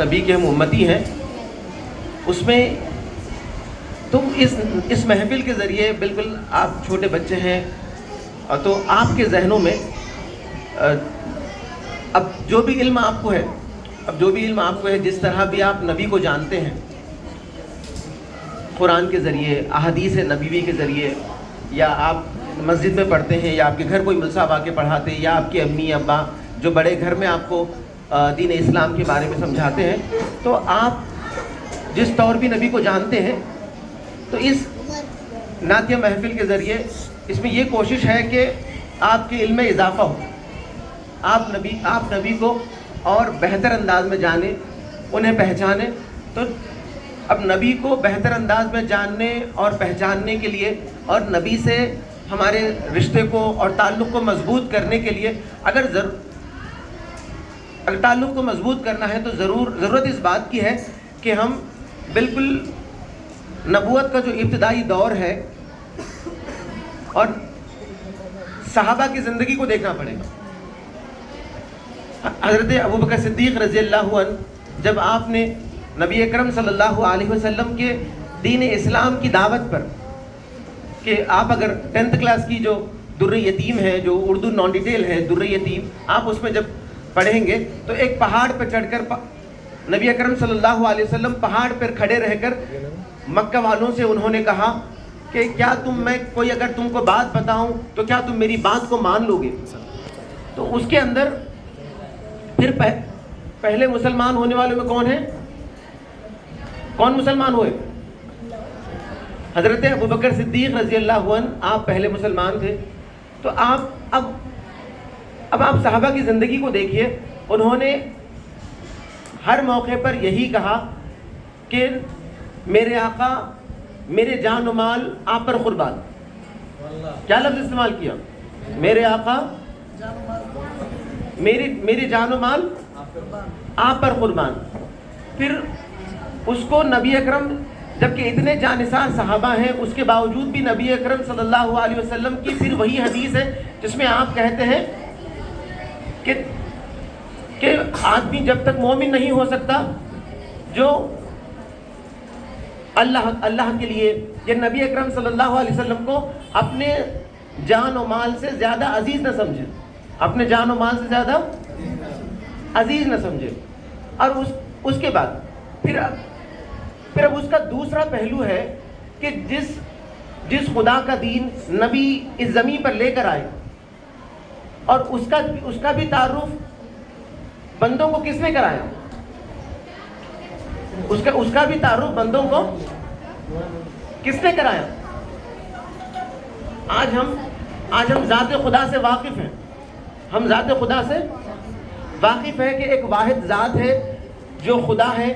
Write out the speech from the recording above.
نبی کے ہم امتی ہیں، اس میں تم اس محفل کے ذریعے بالکل آپ چھوٹے بچے ہیں تو آپ کے ذہنوں میں اب جو بھی علم آپ کو ہے جس طرح بھی آپ نبی کو جانتے ہیں قرآن کے ذریعے، احادیث نبوی کے ذریعے، یا آپ مسجد میں پڑھتے ہیں یا آپ کے گھر کوئی مل صاحب آ کے پڑھاتے ہیں یا آپ کے امی ابا جو بڑے گھر میں آپ کو دین اسلام کے بارے میں سمجھاتے ہیں، تو آپ جس طور بھی نبی کو جانتے ہیں تو اس نعتیہ محفل کے ذریعے اس میں یہ کوشش ہے کہ آپ کے علم میں اضافہ ہو، آپ نبی کو اور بہتر انداز میں جانیں، انہیں پہچانیں۔ تو اب نبی کو بہتر انداز میں جاننے اور پہچاننے کے لیے اور نبی سے ہمارے رشتے کو اور تعلق کو مضبوط کرنے کے لیے اگر تعلق کو مضبوط کرنا ہے تو ضرورت اس بات کی ہے کہ ہم بالکل نبوت کا جو ابتدائی دور ہے اور صحابہ کی زندگی کو دیکھنا پڑے گا۔ حضرت ابوبکر صدیق رضی اللہ عنہ جب آپ نے نبی اکرم صلی اللہ علیہ وسلم کے دین اسلام کی دعوت پر کہ آپ اگر 10th کلاس کی جو در یتیم ہے، جو اردو نان ڈیٹیل ہے در یتیم، آپ اس میں جب پڑھیں گے تو ایک پہاڑ پہ چڑھ کر نبی اکرم صلی اللہ علیہ وسلم پہاڑ پر کھڑے رہ کر مکہ والوں سے انہوں نے کہا کہ کیا میں کوئی اگر تم کو بات بتاؤں تو کیا تم میری بات کو مان لو گے؟ تو اس کے اندر پھر پہلے مسلمان ہونے والوں میں کون مسلمان ہوئے؟ حضرت ابوبکر صدیق رضی اللہ عنہ، آپ پہلے مسلمان تھے۔ تو آپ اب آپ صحابہ کی زندگی کو دیکھیے، انہوں نے ہر موقع پر یہی کہا کہ میرے آقا، میرے جان و مال آپ پر قربان۔ کیا لفظ استعمال کیا؟ میرے آقا، میری جان و مال آپ پر قربان۔ پھر اس کو نبی اکرم، جبکہ اتنے جانثار صحابہ ہیں، اس کے باوجود بھی نبی اکرم صلی اللہ علیہ وسلم کی پھر وہی حدیث ہے جس میں آپ کہتے ہیں کہ آدمی جب تک مومن نہیں ہو سکتا جو اللہ کے لیے یا نبی اکرم صلی اللہ علیہ وسلم کو اپنے جان و مال سے زیادہ عزیز نہ سمجھے، اپنے جان و مال سے زیادہ عزیز نہ سمجھے۔ اور اس کے بعد پھر اب اس کا دوسرا پہلو ہے کہ جس خدا کا دین نبی اس زمین پر لے کر آئے اور اس کا بھی تعارف بندوں کو کس نے کرایا؟ اس کا بھی تعارف بندوں کو کس نے کرایا؟ آج ہم ذات خدا سے واقف ہیں، ہم ذات خدا سے واقف ہیں کہ ایک واحد ذات ہے جو خدا ہے۔